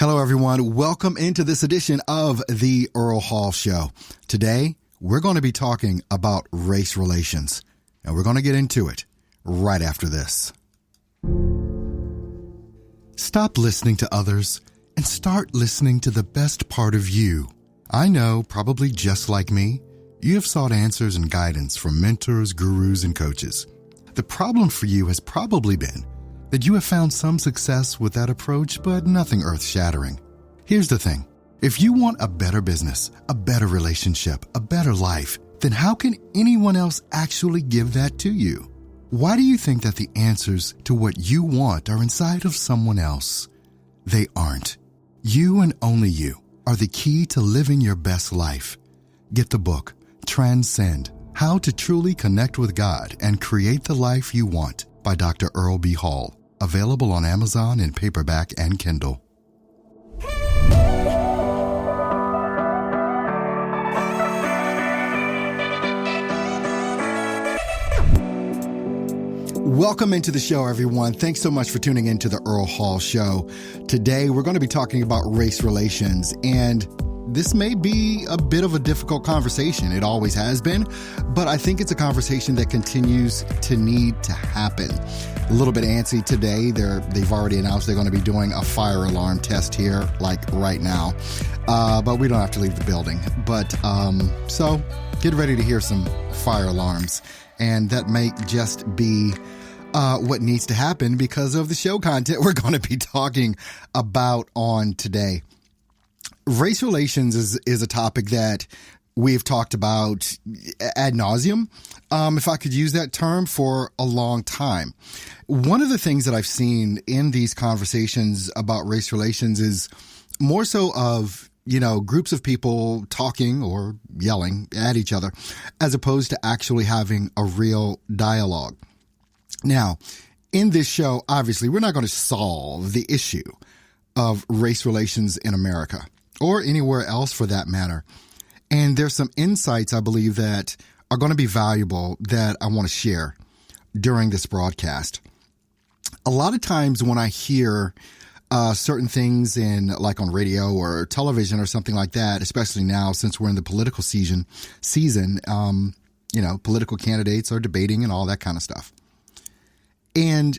Hello, everyone. Welcome into this edition of the Earl Hall Show. Today, we're going to be talking about race relations, and we're going to get into it right after this. Stop listening to others and start listening to the best part of you. I know, probably just like me, you have sought answers and guidance from mentors, gurus, and coaches. The problem for you has probably been that you have found some success with that approach, but nothing earth-shattering. Here's the thing. If you want a better business, a better relationship, a better life, then how can anyone else actually give that to you? Why do you think that the answers to what you want are inside of someone else? They aren't. You and only you are the key to living your best life. Get the book, Transcend: How to Truly Connect with God and Create the Life You Want by Dr. Earl B. Hall. Available on Amazon in paperback and Kindle. Welcome into the show, everyone. Thanks so much for tuning into the Earl Hall Show. Today, we're going to be talking about race relations, and this may be a bit of a difficult conversation. It always has been, but I think it's a conversation that continues to need to happen. A little bit antsy today. They've already announced they're going to be doing a fire alarm test here, like right now. But we don't have to leave the building. But so get ready to hear some fire alarms. And that may just be what needs to happen because of the show content we're going to be talking about on today. Race relations is a topic that we've talked about ad nauseum, if I could use that term, for a long time. One of the things that I've seen in these conversations about race relations is more so of, groups of people talking or yelling at each other, as opposed to actually having a real dialogue. Now, in this show, obviously, we're not going to solve the issue of race relations in America, or anywhere else for that matter. And there's some insights, I believe, that are going to be valuable that I want to share during this broadcast. A lot of times when I hear certain things like on radio or television or something like that, especially now since we're in the political season, political candidates are debating and all that kind of stuff. And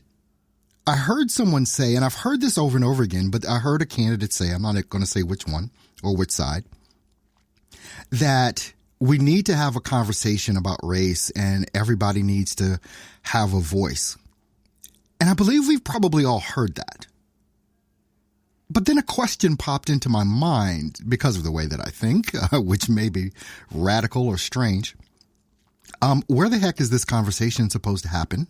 I heard someone say, and I've heard this over and over again, but I heard a candidate say, I'm not going to say which one or which side, that we need to have a conversation about race and everybody needs to have a voice. And I believe we've probably all heard that. But then a question popped into my mind because of the way that I think, which may be radical or strange. Where the heck is this conversation supposed to happen?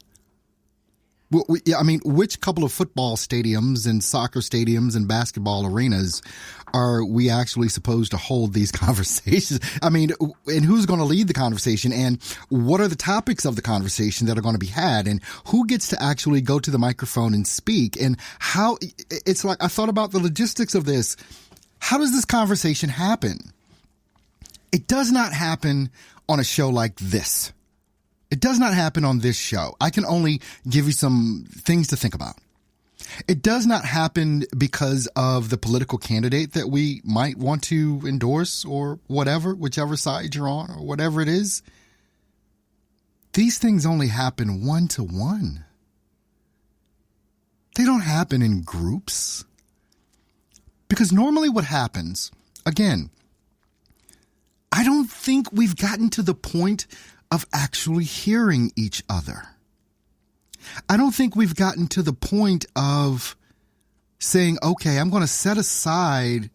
Well, which couple of football stadiums and soccer stadiums and basketball arenas are we actually supposed to hold these conversations? And who's going to lead the conversation? And what are the topics of the conversation that are going to be had? And who gets to actually go to the microphone and speak? And how it's like I thought about the logistics of this. How does this conversation happen? It does not happen on a show like this. It does not happen on this show. I can only give you some things to think about. It does not happen because of the political candidate that we might want to endorse or whatever, whichever side you're on or whatever it is. These things only happen one-to-one. They don't happen in groups. Because normally what happens, again, I don't think we've gotten to the point of actually hearing each other. I don't think we've gotten to the point of saying, okay, I'm going to set aside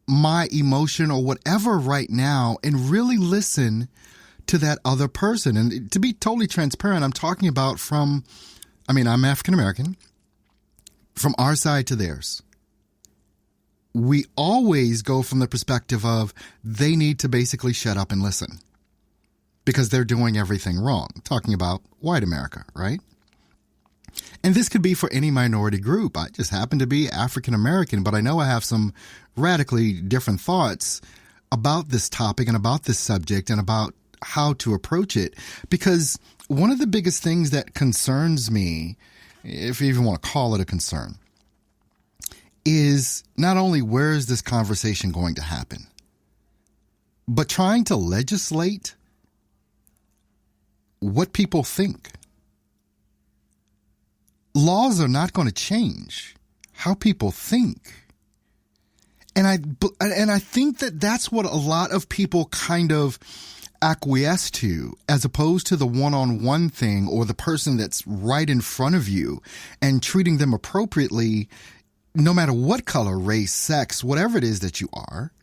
my emotion or whatever right now and really listen to that other person. And to be totally transparent, I'm talking about I'm African American, from our side to theirs. We always go from the perspective of they need to basically shut up and listen, because they're doing everything wrong. Talking about white America, right? And this could be for any minority group. I just happen to be African American, but I know I have some radically different thoughts about this topic and about this subject and about how to approach it. Because one of the biggest things that concerns me, if you even want to call it a concern, is not only where is this conversation going to happen, but trying to legislate what people think. Laws are not going to change how people think. And I think that that's what a lot of people kind of acquiesce to, as opposed to the one-on-one thing or the person that's right in front of you and treating them appropriately, no matter what color, race, sex, whatever it is that you are.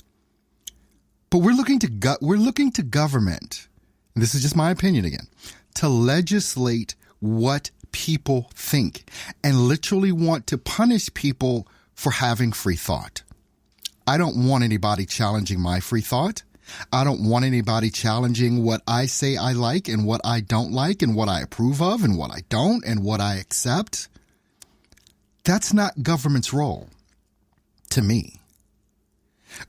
But we're looking to government, and this is just my opinion again, to legislate what people think and literally want to punish people for having free thought. I don't want anybody challenging my free thought. I don't want anybody challenging what I say I like and what I don't like and what I approve of and what I don't and what I accept. That's not government's role to me.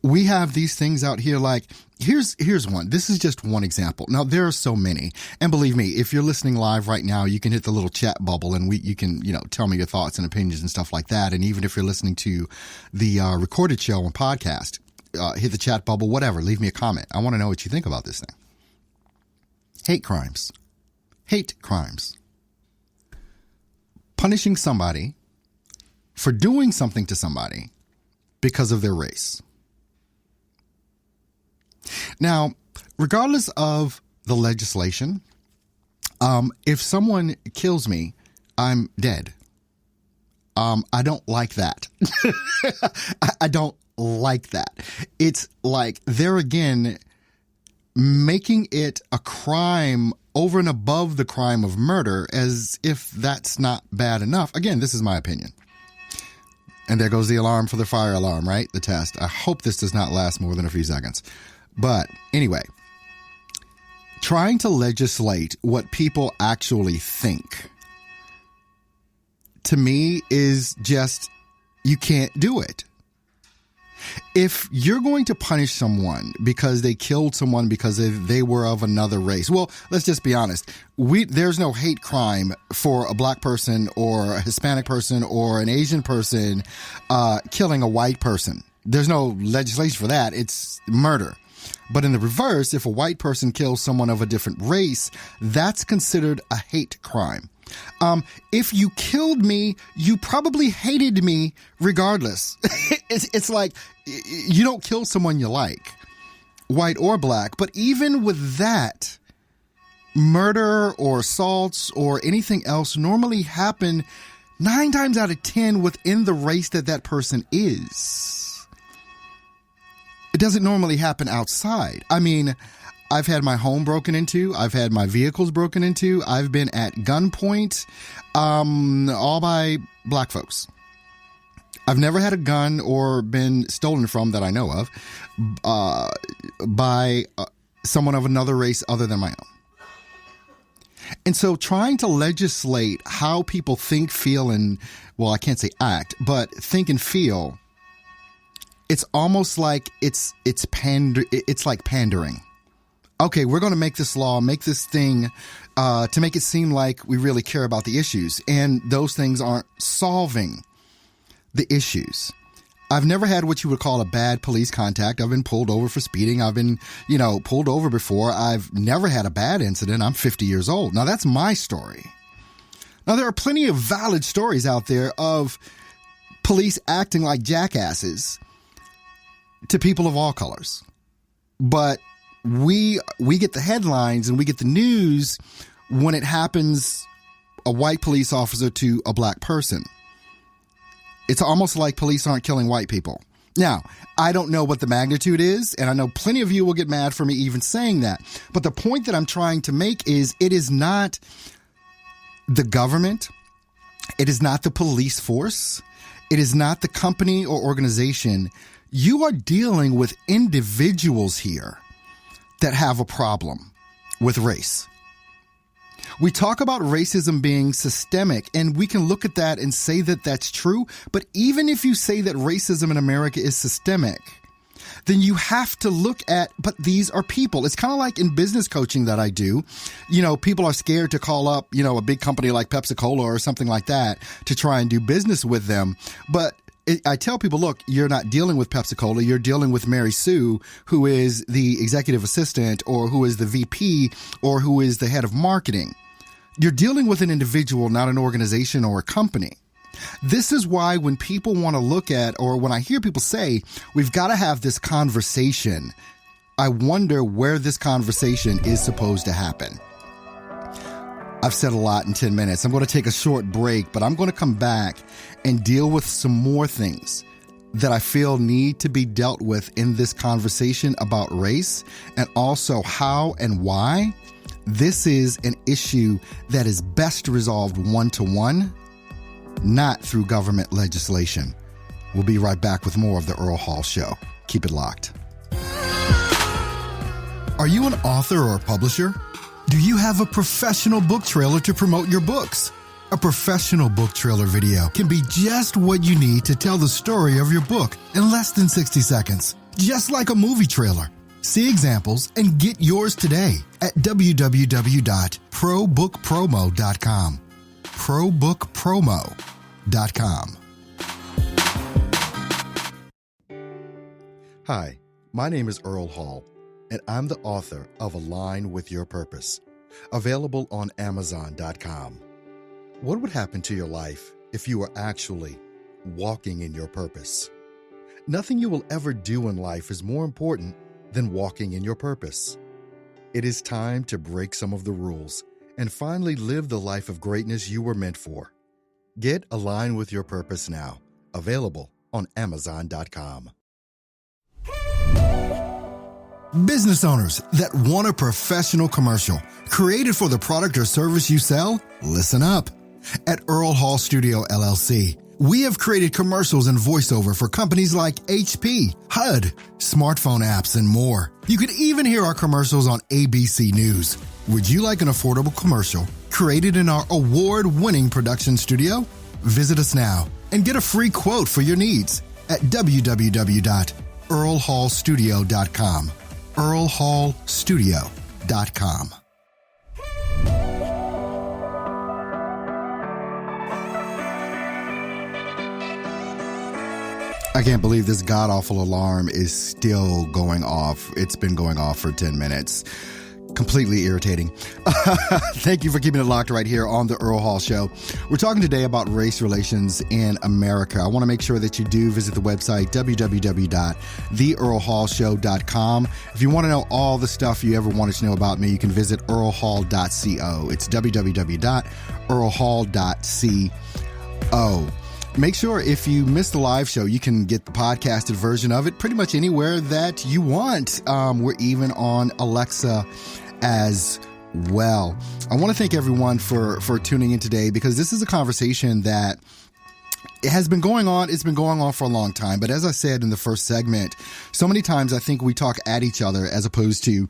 We have these things out here like, here's one. This is just one example. Now, there are so many. And believe me, if you're listening live right now, you can hit the little chat bubble and you can, tell me your thoughts and opinions and stuff like that. And even if you're listening to the recorded show and podcast, hit the chat bubble, whatever, leave me a comment. I want to know what you think about this thing. Hate crimes. Hate crimes. Punishing somebody for doing something to somebody because of their race. Now, regardless of the legislation, if someone kills me, I'm dead. I don't like that. I don't like that. It's like they're again making it a crime over and above the crime of murder, as if that's not bad enough. Again, this is my opinion. And there goes the alarm for the fire alarm, right? The test. I hope this does not last more than a few seconds. But anyway, trying to legislate what people actually think, to me, is just, you can't do it. If you're going to punish someone because they killed someone because they were of another race, well, let's just be honest. There's no hate crime for a black person or a Hispanic person or an Asian person killing a white person. There's no legislation for that. It's murder. But in the reverse, if a white person kills someone of a different race, that's considered a hate crime. If you killed me, you probably hated me regardless. It's like you don't kill someone you like, white or black. But even with that, murder or assaults or anything else normally happen 9 times out of 10 within the race that person is. It doesn't normally happen outside. I mean, I've had my home broken into. I've had my vehicles broken into. I've been at gunpoint, all by black folks. I've never had a gun or been stolen from that I know of by someone of another race other than my own. And so trying to legislate how people think, feel, and, well, I can't say act, but think and feel, it's almost like it's like pandering. Okay, we're going to make this law, make this thing to make it seem like we really care about the issues. And those things aren't solving the issues. I've never had what you would call a bad police contact. I've been pulled over for speeding. I've been, pulled over before. I've never had a bad incident. I'm 50 years old. Now, that's my story. Now, there are plenty of valid stories out there of police acting like jackasses to people of all colors. But we get the headlines and we get the news when it happens, a white police officer to a black person. It's almost like police aren't killing white people. Now, I don't know what the magnitude is, and I know plenty of you will get mad for me even saying that. But the point that I'm trying to make is it is not the government. It is not the police force. It is not the company or organization. You are dealing with individuals here that have a problem with race. We talk about racism being systemic, and we can look at that and say that that's true. But even if you say that racism in America is systemic, then you have to look at, but these are people. It's kind of like in business coaching that I do. People are scared to call up, a big company like Pepsi-Cola or something like that to try and do business with them. But I tell people, look, you're not dealing with Pepsi-Cola. You're dealing with Mary Sue, who is the executive assistant or who is the VP or who is the head of marketing. You're dealing with an individual, not an organization or a company. This is why when people want to look at, or when I hear people say, we've got to have this conversation, I wonder where this conversation is supposed to happen. I've said a lot in 10 minutes. I'm going to take a short break, but I'm going to come back and deal with some more things that I feel need to be dealt with in this conversation about race, and also how and why this is an issue that is best resolved one-to-one, not through government legislation. We'll be right back with more of the Earl Hall Show. Keep it locked. Are you an author or a publisher? Do you have a professional book trailer to promote your books? A professional book trailer video can be just what you need to tell the story of your book in less than 60 seconds, just like a movie trailer. See examples and get yours today at www.probookpromo.com. probookpromo.com. Hi, my name is Earl Hall, and I'm the author of Align with Your Purpose, available on Amazon.com. What would happen to your life if you were actually walking in your purpose? Nothing you will ever do in life is more important than walking in your purpose. It is time to break some of the rules and finally live the life of greatness you were meant for. Get Align with Your Purpose now, available on Amazon.com. Business owners that want a professional commercial created for the product or service you sell, listen up. At Earl Hall Studio LLC, we have created commercials and voiceover for companies like HP, HUD, smartphone apps, and more. You can even hear our commercials on ABC News. Would you like an affordable commercial created in our award-winning production studio? Visit us now and get a free quote for your needs at www.earlhallstudio.com. earlhallstudio.com. I can't believe this god-awful alarm is still going off. It's been going off for 10 minutes. Completely irritating. Thank you for keeping it locked right here on the Earl Hall Show. We're talking today about race relations in America. I want to make sure that you do visit the website, www.theearlhallshow.com. If you want to know all the stuff you ever wanted to know about me, you can visit earlhall.co. It's www.earlhall.co. Make sure if you missed the live show, you can get the podcasted version of it pretty much anywhere that you want. We're even on Alexa as well. I want to thank everyone for tuning in today, because this is a conversation that it has been going on. It's been going on for a long time. But as I said in the first segment, so many times I think we talk at each other as opposed to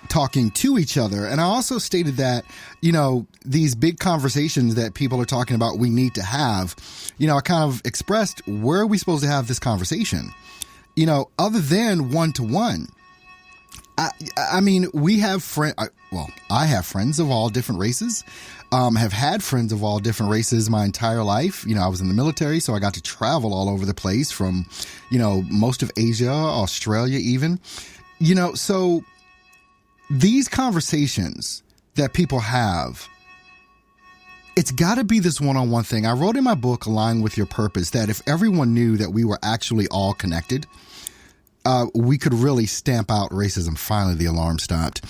talking to each other. And I also stated that, these big conversations that people are talking about we need to have, I kind of expressed, where are we supposed to have this conversation? Other than one-to-one. I mean, we have I have friends of all different races, have had friends of all different races my entire life. I was in the military, so I got to travel all over the place from, most of Asia, Australia even, so these conversations that people have, it's got to be this one-on-one thing. I wrote in my book, Align with Your Purpose, that if everyone knew that we were actually all connected, we could really stamp out racism. Finally, the alarm stopped.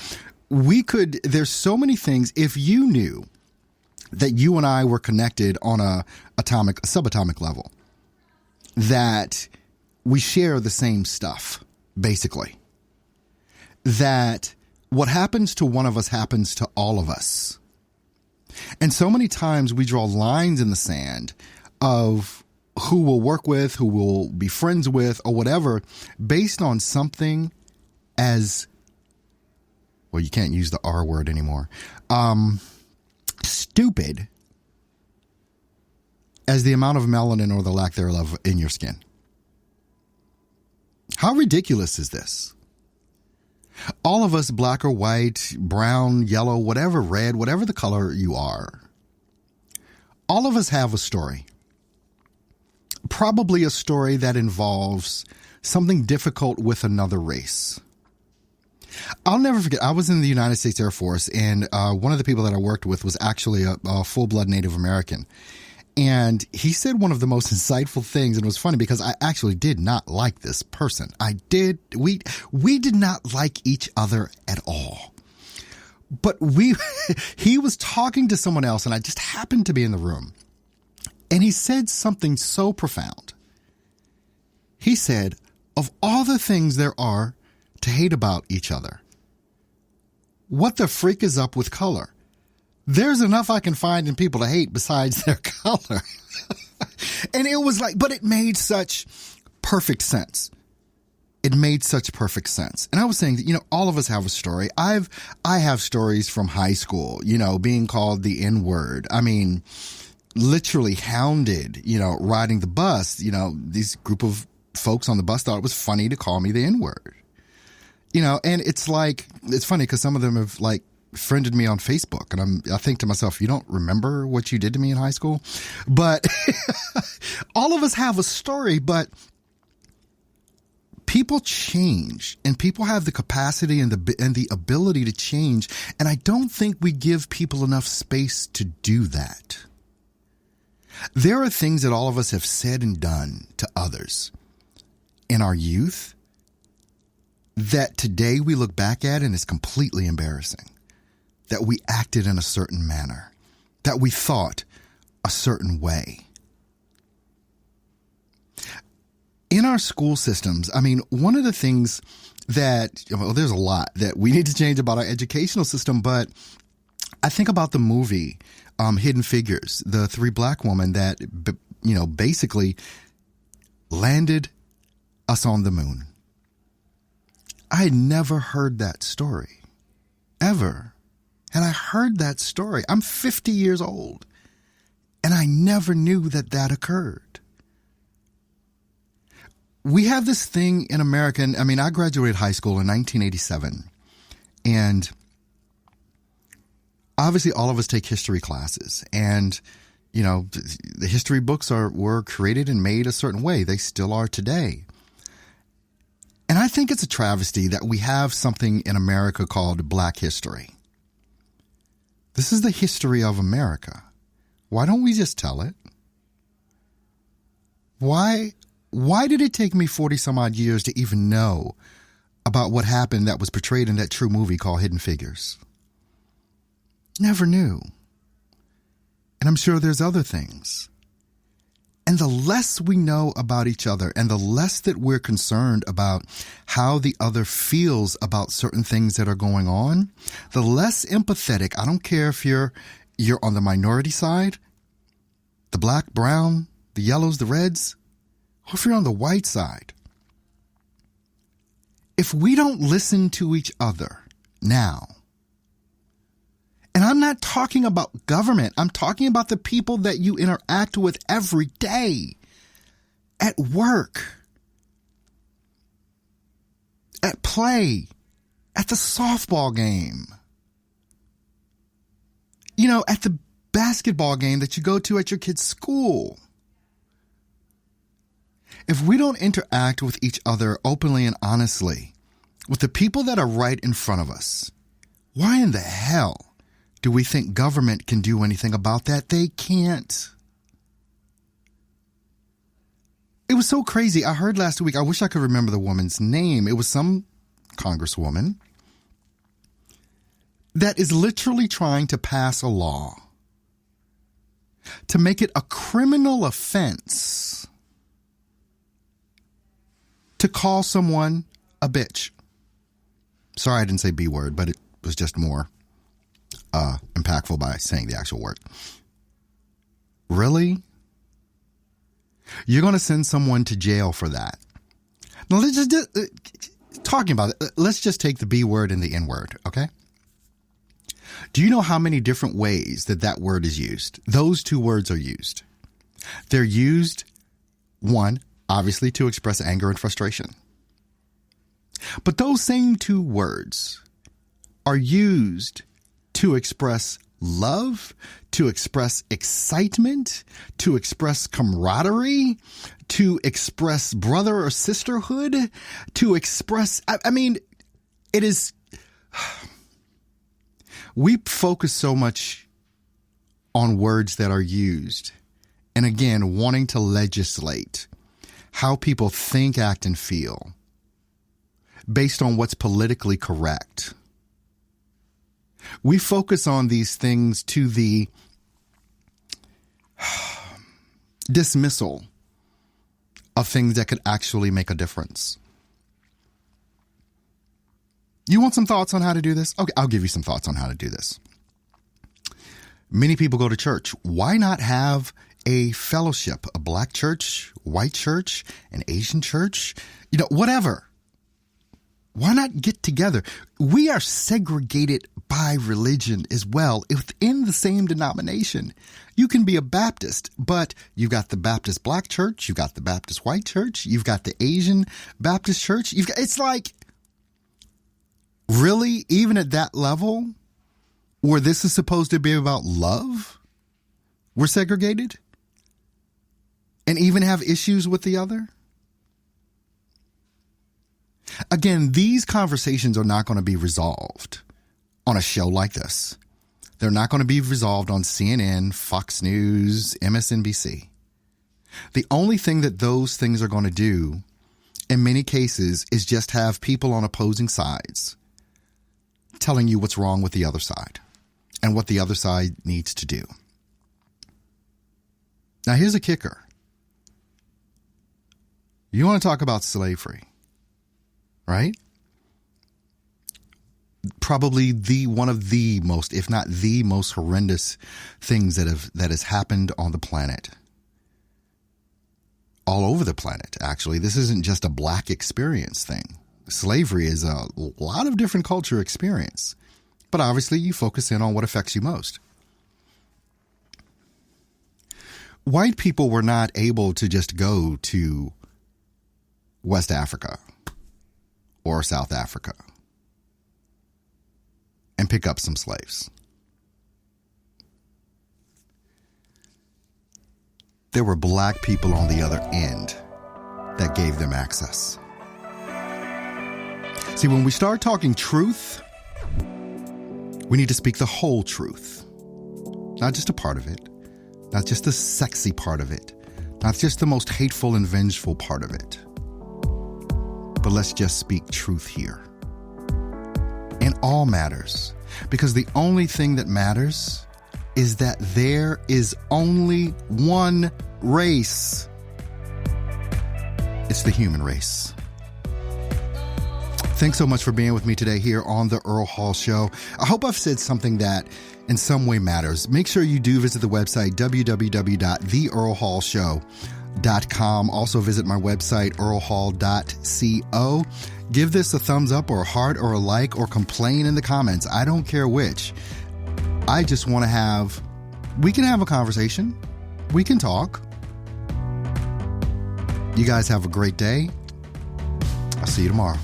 There's so many things. If you knew that you and I were connected on a subatomic level, that we share the same stuff, basically, that what happens to one of us happens to all of us. And so many times we draw lines in the sand of who we'll work with, who we'll be friends with, or whatever, based on something as, well, you can't use the R word anymore, stupid as the amount of melanin or the lack thereof in your skin. How ridiculous is this? All of us, black or white, brown, yellow, whatever, red, whatever the color you are, all of us have a story. probably a story that involves something difficult with another race. I'll never forget, I was in the United States Air Force, and one of the people that I worked with was actually a full-blood Native American. And he said one of the most insightful things, and it was funny because I actually did not like this person. We did not like each other at all. But he was talking to someone else, and I just happened to be in the room. And he said something so profound. He said, of all the things there are to hate about each other, what the freak is up with color? There's enough I can find in people to hate besides their color. And it was like, but it made such perfect sense. It made such perfect sense. And I was saying that, all of us have a story. I have stories from high school, being called the N-word. I mean, literally hounded, riding the bus. These group of folks on the bus thought it was funny to call me the N-word. And it's funny because some of them have friended me on Facebook, and I think to myself, you don't remember what you did to me in high school? But all of us have a story, but people change, and people have the capacity and the ability to change. And I don't think we give people enough space to do that. There are things that all of us have said and done to others in our youth that today we look back at and it's completely embarrassing. That we acted in a certain manner, that we thought a certain way. In our school systems, one of the things that, there's a lot that we need to change about our educational system, but I think about the movie Hidden Figures, the 3 black women that, basically landed us on the moon. I had never heard that story, ever. And I heard that story. I'm 50 years old, and I never knew that occurred. We have this thing in America. I graduated high school in 1987, and obviously all of us take history classes, and the history books were created and made a certain way. They still are today. And I think it's a travesty that we have something in America called Black history. This is the history of America. Why don't we just tell it? Why did it take me 40 some odd years to even know about what happened that was portrayed in that true movie called Hidden Figures? Never knew. And I'm sure there's other things. And the less we know about each other, and the less that we're concerned about how the other feels about certain things that are going on, the less empathetic. I don't care if you're on the minority side, the black, brown, the yellows, the reds, or if you're on the white side. If we don't listen to each other now, and I'm not talking about government. I'm talking about the people that you interact with every day, at work, at play, at the softball game, at the basketball game that you go to at your kid's school. If we don't interact with each other openly and honestly, with the people that are right in front of us, why in the hell do we think government can do anything about that? They can't. It was so crazy. I heard last week, I wish I could remember the woman's name. It was some congresswoman that is literally trying to pass a law to make it a criminal offense to call someone a bitch. Sorry I didn't say B word, but it was just more impactful by saying the actual word. Really? You're going to send someone to jail for that? Now, let's just talking about it. Let's just take the B word and the N word, okay? Do you know how many different ways that word is used? Those 2 words are used. They're used, one, obviously to express anger and frustration. But those same 2 words are used to express love, to express excitement, to express camaraderie, to express brother or sisterhood, to express, I mean, it is, we focus so much on words that are used. And again, wanting to legislate how people think, act, and feel based on what's politically correct. We focus on these things to the dismissal of things that could actually make a difference. You want some thoughts on how to do this? Okay, I'll give you some thoughts on how to do this. Many people go to church. Why not have a fellowship, a black church, white church, an Asian church, whatever? Why not get together? We are segregated by religion as well within the same denomination. You can be a Baptist, but you've got the Baptist black church, you've got the Baptist white church, you've got the Asian Baptist church. It's like, really, even at that level, where this is supposed to be about love, we're segregated and even have issues with the other? Again, these conversations are not going to be resolved on a show like this. They're not going to be resolved on CNN, Fox News, MSNBC. The only thing that those things are going to do, in many cases, is just have people on opposing sides telling you what's wrong with the other side and what the other side needs to do. Now, here's a kicker. You want to talk about slavery, right? Probably one of the most, if not the most horrendous things that has happened on the planet. All over the planet, actually. This isn't just a black experience thing. Slavery is a lot of different culture experience. But obviously you focus in on what affects you most. White people were not able to just go to West Africa or South Africa and pick up some slaves. There were black people on the other end that gave them access. See, when we start talking truth, we need to speak the whole truth, not just a part of it, not just the sexy part of it, not just the most hateful and vengeful part of it, but let's just speak truth here. In all matters, because the only thing that matters is that there is only one race. It's the human race. Thanks so much for being with me today here on the Earl Hall Show. I hope I've said something that in some way matters. Make sure you do visit the website, www.theearlhallshow.com. Also visit my website, earlhall.co. Give this a thumbs up or a heart or a like or complain in the comments. I don't care which. I just want to we can have a conversation. We can talk. You guys have a great day. I'll see you tomorrow.